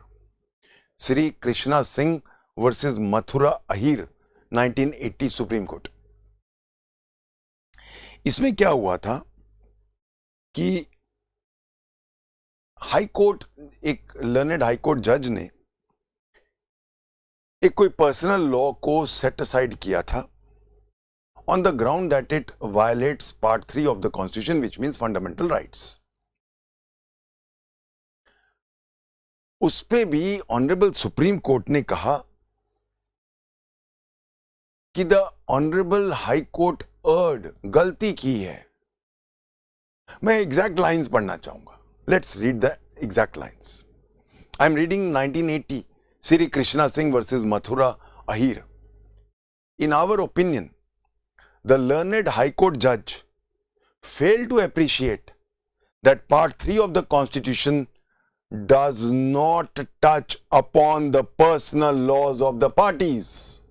S1: Shri Krishna Singh versus Mathura Ahir, 1980 supreme court. इसमें क्या हुआ था कि हाई कोर्ट, एक लर्नेड हाई कोर्ट जज ने एक कोई पर्सनल लॉ को सेट असाइड किया था on the ground that it violets part 3 of the constitution, which means fundamental rights. उस पे भी ऑनरेबल सुप्रीम कोर्ट ने कहा कि the honourable high court earned, गलती की है। मैं एग्जैक्ट लाइंस पढ़ना चाहूंगा। Let's read the exact lines. I am reading 1980 Sri Krishna Singh versus Mathura Ahir. In our opinion, the learned High Court judge failed to appreciate that Part 3 of the Constitution does not touch upon the personal laws of the parties.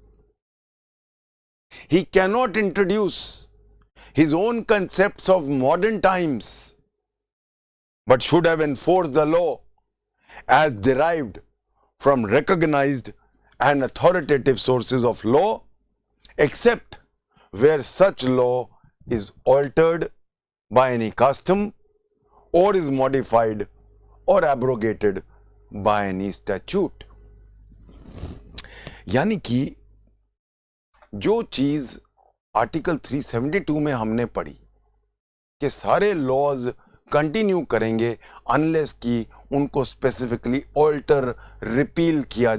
S1: He cannot introduce his own concepts of modern times, but should have enforced the law as derived from recognized and authoritative sources of law, except where such law is altered by any custom or is modified or abrogated by any statute. यानी कि जो चीज आर्टिकल 372 में हमने पढ़ी कि सारे लॉज कंटिन्यू करेंगे अनलेस कि उनको स्पेसिफिकली ऑल्टर किया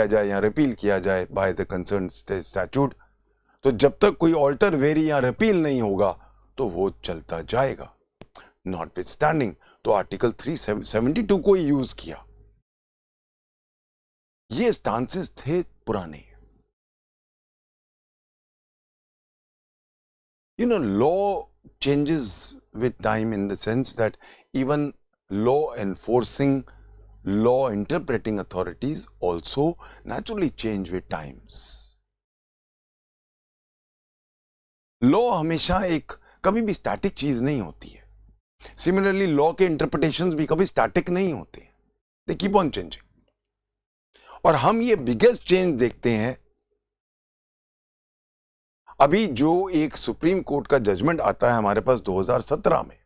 S1: जाए या रिपील किया जाए बाय द कंसर्न स्टैट्यूट, तो जब तक कोई ऑल्टर, वेरी या रिपील नहीं होगा तो वो चलता जाएगा। नॉटविथस्टैंडिंग तो आर्टिकल 372 को यूज किया। ये स्टांसेस थे पुराने। Law changes with time in the sense that even law enforcing, law interpreting authorities also naturally change with times. Law हमेशा एक कभी भी स्टैटिक चीज नहीं होती है। सिमिलरली लॉ के इंटरप्रिटेशंस भी कभी स्टैटिक नहीं होते, दे कीप ऑन चेंजिंग। और हम ये बिगेस्ट चेंज देखते हैं अभी जो एक सुप्रीम कोर्ट का जजमेंट आता है हमारे पास 2017 में,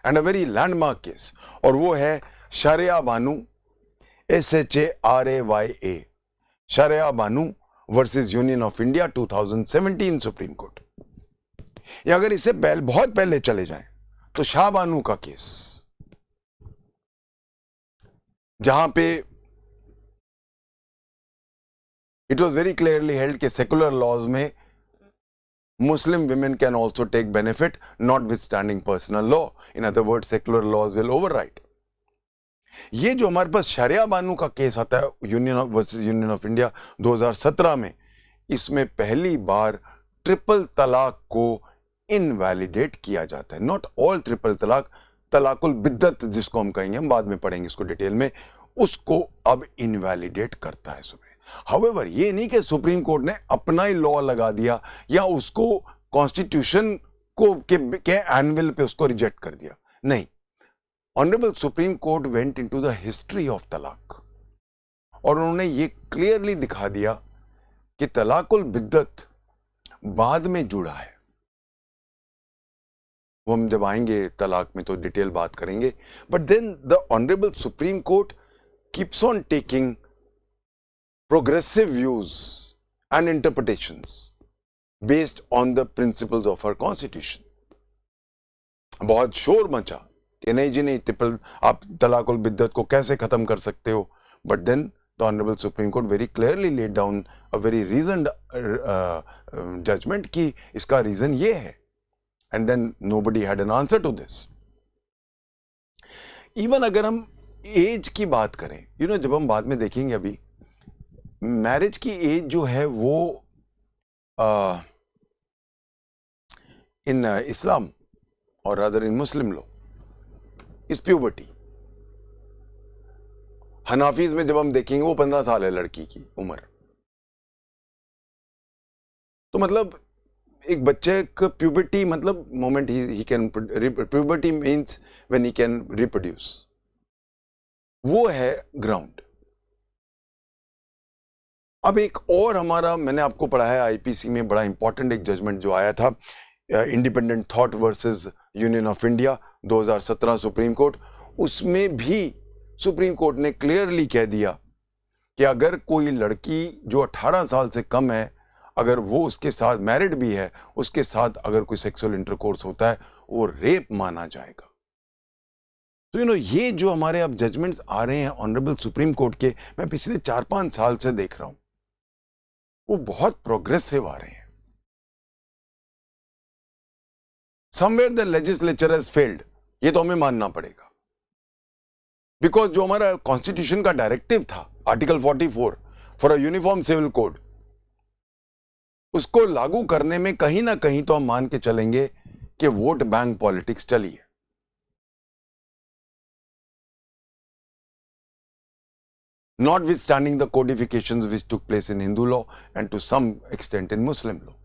S1: and a very landmark case, और वो है Shayara Bano, SHARAYA, Shayara Bano versus Union of India 2017 Supreme Court. या अगर इससे बहुत पहले चले जाएं तो शाह बानू का केस, जहां पे it was very clearly held कि सेकुलर लॉज में Muslim women can also take benefit notwithstanding personal law. In other words, secular laws will override. ये जो हमारे पास शरिया बानू का केस आता है union versus Union of India 2017 में, इसमें पहली बार ट्रिपल तलाक को इनवैलिडेट किया जाता है। नॉट ऑल ट्रिपल तलाक, तलाकुल बिद्दत जिसको हम कहेंगे, हम बाद में पढ़ेंगे इसको डिटेल में, उसको अब इनवैलिडेट करता है सुप्रीम। हाउएवर ये नहीं कि सुप्रीम कोर्ट ने अपना ही लॉ लगा दिया या उसको कॉन्स्टिट्यूशन को के एनविल पे उसको रिजेक्ट कर दिया, नहीं। Honourable Supreme court went into the history of तलाक और उन्होंने ये क्लियरली दिखा दिया कि तलाकुल बिद्दत बाद में जुड़ा है। वो हम जब आएंगे तलाक में तो डिटेल बात करेंगे, but then the honourable Supreme Court keeps on taking progressive views and interpretations based on the principles of our constitution. बहुत शोर मचा कि नहीं जी नहीं, आप तलाकुल बिद्दत को कैसे खत्म कर सकते हो, but then the honorable supreme court very clearly laid down a very reasoned judgment कि इसका रीजन ये है, and then nobody had an answer to this. Even अगर हम एज की बात करें, जब हम बाद में देखेंगे, अभी मैरिज की एज जो है वो इन इस्लाम और अदर इन मुस्लिम लॉ इस प्यूबर्टी। हनाफीज में जब हम देखेंगे वो 15 साल है लड़की की उम्र। तो मतलब एक बच्चे का प्यूबर्टी मतलब moment he can, puberty means when he can reproduce, वो है ग्राउंड। अब एक और हमारा, मैंने आपको पढ़ाया आईपीसी में बड़ा इंपॉर्टेंट एक जजमेंट जो आया था, independent thought versus Union of India 2017 Supreme court. उसमें भी सुप्रीम कोर्ट ने क्लियरली कह दिया कि अगर कोई लड़की जो 18 साल से कम है, अगर वो उसके साथ मैरिड भी है, उसके साथ अगर कोई सेक्सुअल इंटरकोर्स होता है, वो रेप माना जाएगा। तो ये जो हमारे अब जजमेंट्स आ रहे हैं ऑनरेबल सुप्रीम कोर्ट के, मैं पिछले 4-5 साल से देख रहा हूं, वो बहुत प्रोग्रेसिव आ रहे हैं। Somewhere the legislature has failed, ये तो हमें मानना पड़ेगा, बिकॉज जो हमारा कॉन्स्टिट्यूशन का डायरेक्टिव था article 44 for a uniform civil code, उसको लागू करने में कहीं ना कहीं तो हम मान के चलेंगे कि वोट बैंक पॉलिटिक्स चली है। notwithstanding the codifications which took place in Hindu law and to some extent in Muslim law.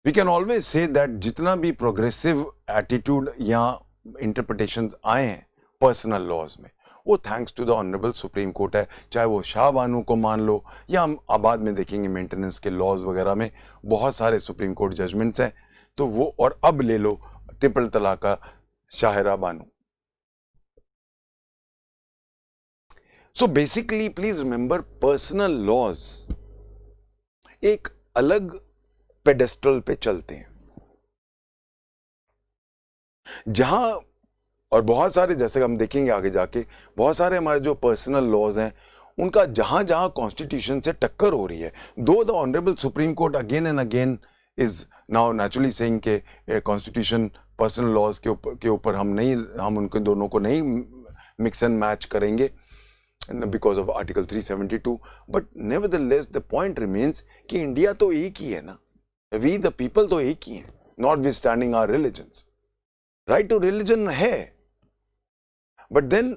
S1: We can always say that जितना भी progressive attitude या interpretations आए हैं personal laws में, वो thanks to the honourable Supreme Court है. चाहे वो शाह बानू को मान लो या हम आबाद में देखेंगे मेंटेनेंस के लॉज वगैरह में बहुत सारे सुप्रीम कोर्ट जजमेंट्स हैं, तो वो, और अब ले लो ट्रिपल तलाक का Shahira Banu. So basically please remember personal laws एक अलग पेडेस्ट्रल पे चलते हैं जहां, और बहुत सारे, जैसे हम देखेंगे आगे जाके, बहुत सारे हमारे जो पर्सनल लॉज हैं उनका जहां जहां कॉन्स्टिट्यूशन से टक्कर हो रही है, दो the honourable Supreme court again and again is now naturally saying के कॉन्स्टिट्यूशन पर्सनल लॉज के ऊपर हम उनके दोनों को नहीं मिक्स एंड मैच करेंगे because of article 372, but nevertheless the point remains कि इंडिया तो एक ही है ना, वी द पीपल तो एक ही हैं, notwithstanding our religions. Right to religion है, but then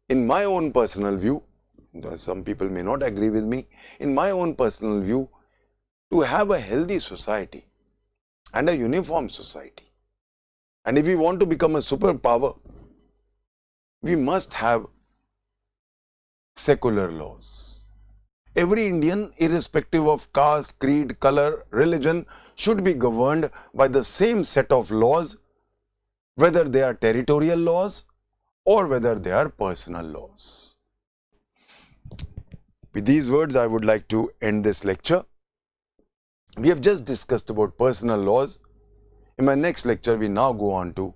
S1: in my own personal view, some people may not agree with me, in my own personal view, to have a healthy society and a uniform society, and if we want to become a superpower, we must have secular laws. Every Indian, irrespective of caste, creed, color, religion, should be governed by the same set of laws, whether they are territorial laws or whether they are personal laws. With these words, I would like to end this lecture. We have just discussed about personal laws. In my next lecture, we now go on to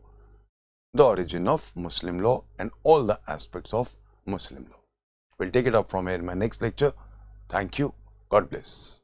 S1: the origin of Muslim law and all the aspects of Muslim law. We'll take it up from here in my next lecture. Thank you. God bless.